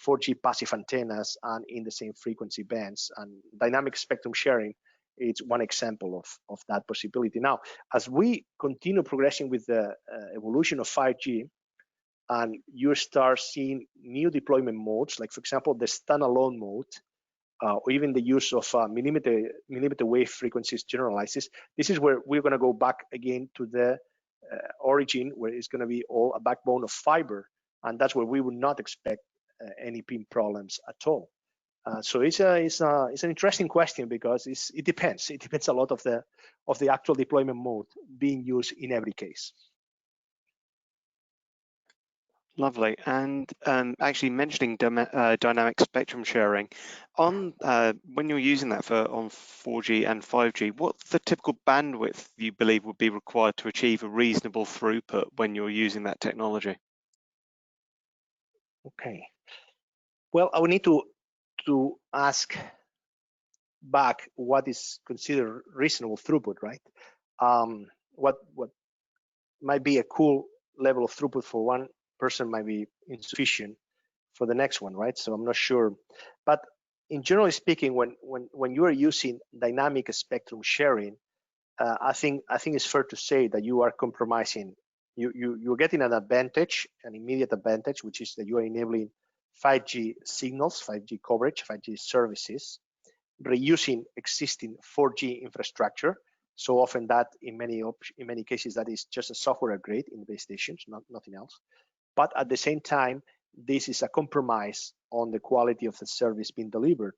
4G passive antennas and in the same frequency bands. And dynamic spectrum sharing, it's one example of that possibility. Now, as we continue progressing with the evolution of 5G, and you start seeing new deployment modes, like, for example, the standalone mode, or even the use of millimeter wave frequencies generalizes, this is where we're going to go back again to the origin, where it's going to be all a backbone of fiber, and that's where we would not expect any PIM problems at all. So it's an interesting question, because it depends. It depends a lot of the actual deployment mode being used in every case. Lovely. And actually mentioning dynamic spectrum sharing, on when you're using that on 4G and 5G, what's the typical bandwidth you believe would be required to achieve a reasonable throughput when you're using that technology? Okay. Well, I would need to ask back what is considered reasonable throughput, right? What might be a cool level of throughput for one person might be insufficient for the next one, right? So I'm not sure. But in generally speaking, when you are using dynamic spectrum sharing, I think it's fair to say that you are compromising. You're getting an advantage, an immediate advantage, which is that you are enabling 5G signals, 5G coverage, 5G services reusing existing 4G infrastructure. So often that in many cases that is just a software upgrade in the base stations, nothing else. But at the same time, this is a compromise on the quality of the service being delivered.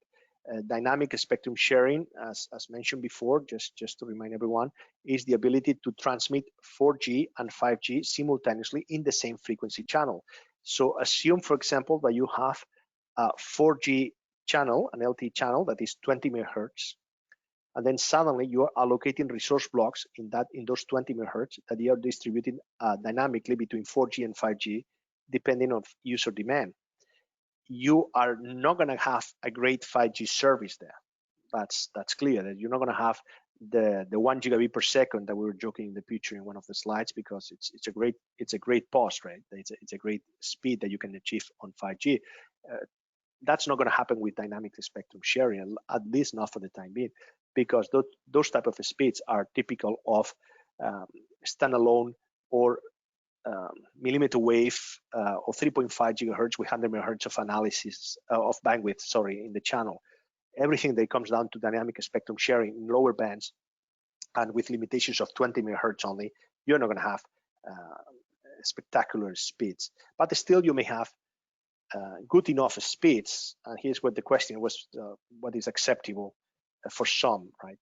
Dynamic spectrum sharing, as mentioned before, just to remind everyone, is the ability to transmit 4G and 5G simultaneously in the same frequency channel. So assume, for example, that you have a 4G channel, an LTE channel that is 20 megahertz, and then suddenly you are allocating resource blocks in those 20 megahertz that you are distributing dynamically between 4G and 5G, depending on user demand. You are not going to have a great 5G service there. That's clear. That you're not going to have the 1 gigabit per second that we were joking in the picture in one of the slides, because it's a great post, right? It's a great speed that you can achieve on 5G. That's not going to happen with dynamic spectrum sharing, at least not for the time being, because those type of speeds are typical of standalone or millimeter wave of 3.5 gigahertz with 100 megahertz of analysis of bandwidth, in the channel. Everything that comes down to dynamic spectrum sharing in lower bands and with limitations of 20 megahertz only, you're not going to have spectacular speeds. But still, you may have good enough speeds. And here's what the question was: what is acceptable for some, right?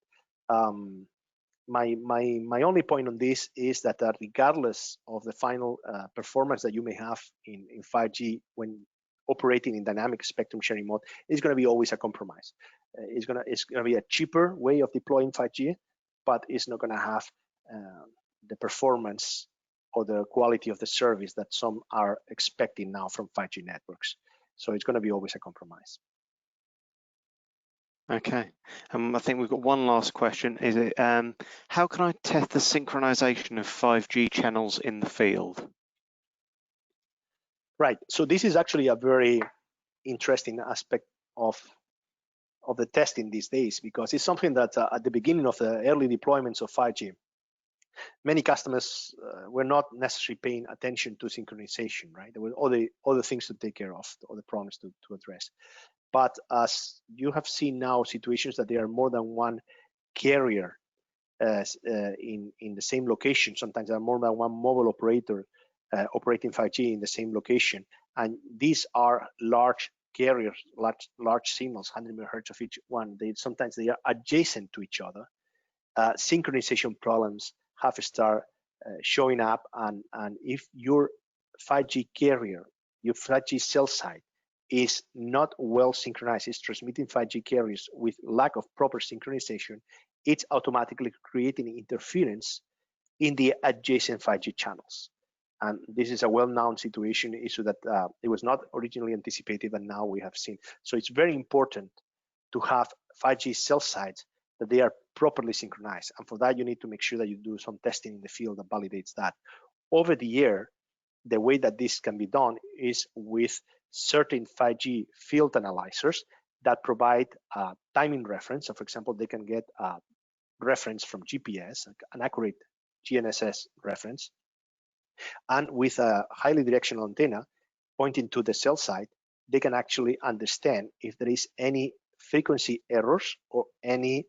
My only point on this is that regardless of the final performance that you may have in 5G when operating in dynamic spectrum sharing mode, is going to be always a compromise. It's going to be a cheaper way of deploying 5G, but it's not going to have the performance or the quality of the service that some are expecting now from 5G networks. So it's going to be always a compromise. Okay, I think we've got one last question. Is it how can I test the synchronization of 5G channels in the field? Right. So this is actually a very interesting aspect of the testing these days, because it's something that at the beginning of the early deployments of 5G, many customers were not necessarily paying attention to synchronization, right? There were other things to take care of, other problems to address. But as you have seen now, situations that there are more than one carrier in the same location. Sometimes there are more than one mobile operator operating 5G in the same location, and these are large carriers, large signals, 100 megahertz of each one. Sometimes they are adjacent to each other. Synchronization problems have started showing up, and if your 5G carrier, your 5G cell site is not well synchronized, it's transmitting 5G carriers with lack of proper synchronization, it's automatically creating interference in the adjacent 5G channels. And this is a well-known situation issue that it was not originally anticipated, and now we have seen. So it's very important to have 5G cell sites that they are properly synchronized. And for that, you need to make sure that you do some testing in the field that validates that. Over the year, the way that this can be done is with certain 5G field analyzers that provide timing reference. So for example, they can get a reference from GPS, an accurate GNSS reference, and with a highly directional antenna pointing to the cell site, they can actually understand if there is any frequency errors or any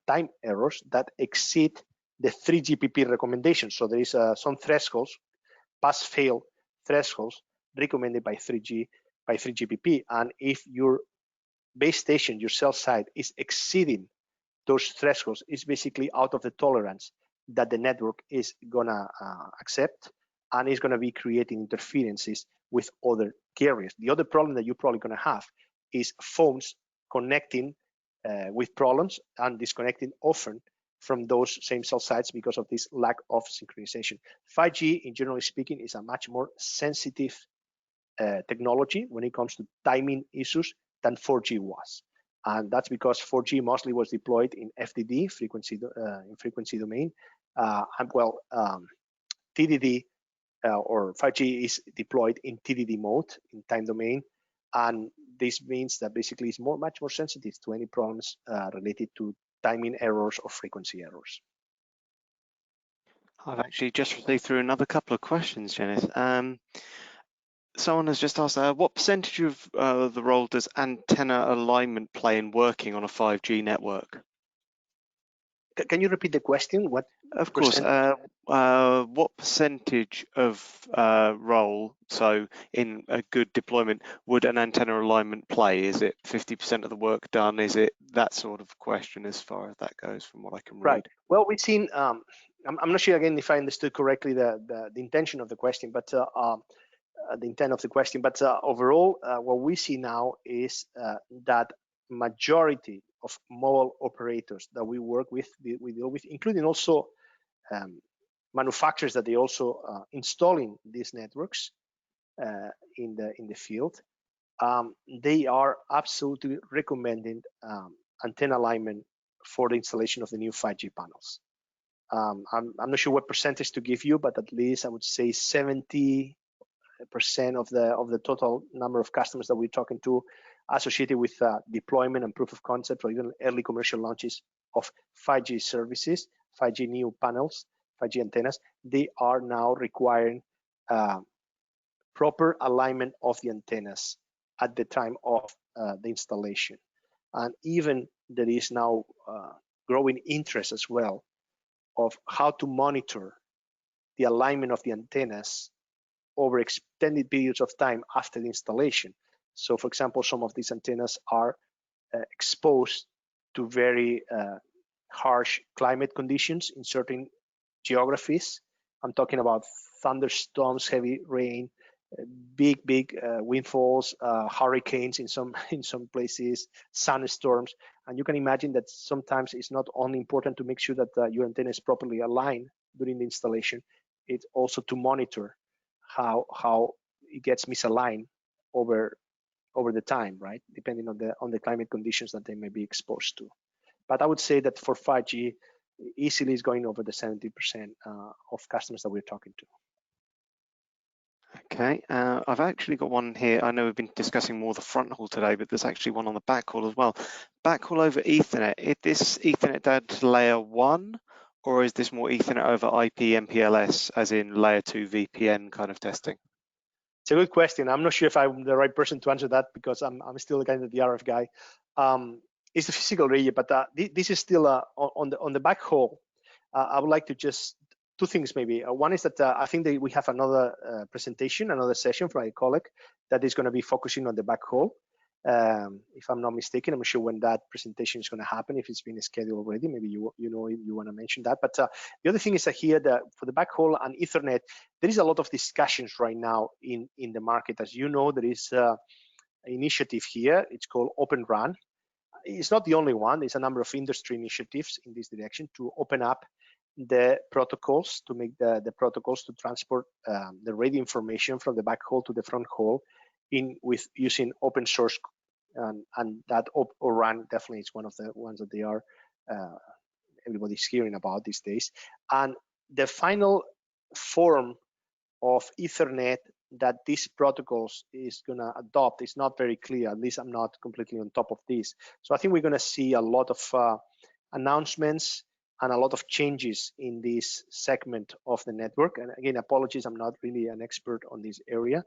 time errors that exceed the 3GPP recommendations. So there is some thresholds, pass-fail thresholds recommended by 3GPP, and if your base station, your cell site, is exceeding those thresholds, it's basically out of the tolerance that the network is gonna accept, and is gonna be creating interferences with other carriers. The other problem that you're probably gonna have is phones connecting with problems and disconnecting often from those same cell sites because of this lack of synchronization. 5G, in generally speaking, is a much more sensitive technology when it comes to timing issues than 4G was. And that's because 4G mostly was deployed in FDD, frequency domain. TDD or 5G is deployed in TDD mode, in time domain. And this means that basically it's much more sensitive to any problems related to timing errors or frequency errors. I've actually just received through another couple of questions, Janice. Someone has just asked, what percentage of the role does antenna alignment play in working on a 5G network? Can you repeat the question? What? Of course. What percentage of role, so in a good deployment, would an antenna alignment play? Is it 50% of the work done? Is it that sort of question as far as that goes from what I can read? Right. Well, we've seen, I'm not sure again if I understood correctly the intention of the question, but the intent of the question, but overall, what we see now is that majority of mobile operators that we work with, we deal with, including also manufacturers that they also installing these networks in the field, they are absolutely recommending antenna alignment for the installation of the new 5G panels. I'm not sure what percentage to give you, but at least I would say 70% of the total number of customers that we're talking to associated with deployment and proof of concept or even early commercial launches of 5G services, 5G new panels, 5G antennas, they are now requiring proper alignment of the antennas at the time of the installation. And even there is now growing interest as well of how to monitor the alignment of the antennas over extended periods of time after the installation. So for example, some of these antennas are exposed to very harsh climate conditions in certain geographies. I'm talking about thunderstorms, heavy rain, big windfalls, hurricanes in some places, sandstorms, and you can imagine that sometimes it's not only important to make sure that your antenna is properly aligned during the installation, it's also to monitor how it gets misaligned over the time, right? Depending on the climate conditions that they may be exposed to. But I would say that for 5G, easily is going over the 70% of customers that we're talking to. Okay, I've actually got one here. I know we've been discussing more the Fronthaul today, but there's actually one on the backhaul as well. Backhaul over Ethernet, is this Ethernet down to layer 1, or is this more Ethernet over IP MPLS, as in layer 2 VPN kind of testing? It's a good question. I'm not sure if I'm the right person to answer that because I'm still kind of the RF guy. It's the physical radio, but this is still on the backhaul. I would like to just two things maybe. One is that I think that we have another presentation, another session from my colleague that is going to be focusing on the backhaul. If I'm not mistaken, I'm not sure when that presentation is going to happen. If it's been scheduled already, maybe you want to mention that. But the other thing is that here for the backhaul and Ethernet, there is a lot of discussions right now in the market. As you know, there is an initiative here. It's called Open RAN. It's not the only one. There's a number of industry initiatives in this direction to open up the protocols, to make the protocols to transport the radio information from the backhaul to the fronthaul with using open source, and that RAN definitely is one of the ones that they are everybody's hearing about these days. And the final form of Ethernet that these protocols is going to adopt is not very clear. At least I'm not completely on top of this. So I think we're going to see a lot of announcements and a lot of changes in this segment of the network. And again, apologies, I'm not really an expert on this area.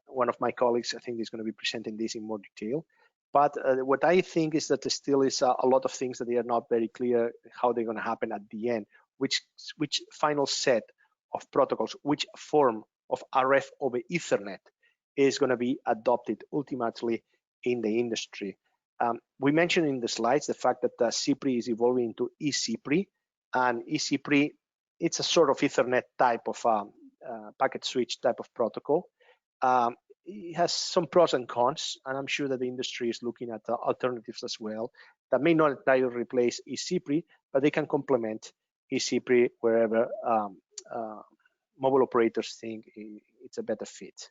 One of my colleagues, I think, is going to be presenting this in more detail. But what I think is that there still is a lot of things that they are not very clear how they're going to happen at the end, which final set of protocols, which form of RF over Ethernet is going to be adopted ultimately in the industry. We mentioned in the slides the fact that CPRI is evolving into eCPRI, and eCPRI, it's a sort of Ethernet type of packet switch type of protocol. It has some pros and cons, and I'm sure that the industry is looking at alternatives as well that may not entirely replace eCPRI, but they can complement eCPRI wherever mobile operators think it's a better fit,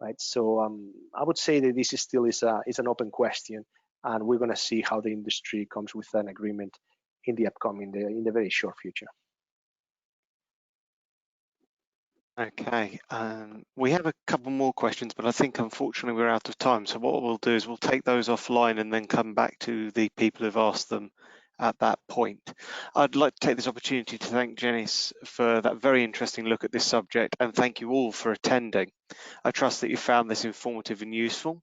right? So I would say that this is still is an open question, and we're going to see how the industry comes with an agreement in the upcoming, in the very short future. Okay, we have a couple more questions, but I think unfortunately we're out of time. So what we'll do is we'll take those offline and then come back to the people who've asked them at that point. I'd like to take this opportunity to thank Janice for that very interesting look at this subject, and thank you all for attending. I trust that you found this informative and useful.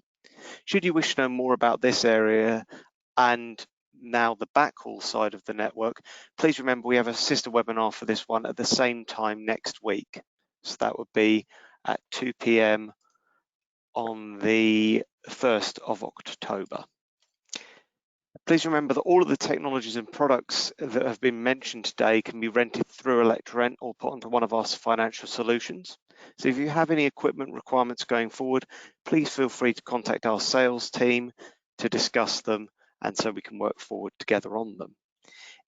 Should you wish to know more about this area and now the backhaul side of the network, please remember we have a sister webinar for this one at the same time next week. So that would be at 2 p.m. on the 1st of October. Please remember that all of the technologies and products that have been mentioned today can be rented through Electro Rent or put onto one of our financial solutions. So if you have any equipment requirements going forward, please feel free to contact our sales team to discuss them, and so we can work forward together on them.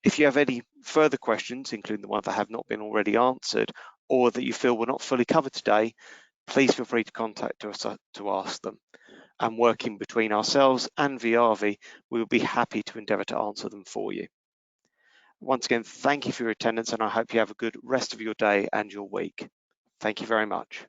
If you have any further questions, including the ones that have not been already answered, or that you feel were not fully covered today, please feel free to contact us to ask them. And working between ourselves and Viavi, we will be happy to endeavour to answer them for you. Once again, thank you for your attendance, and I hope you have a good rest of your day and your week. Thank you very much.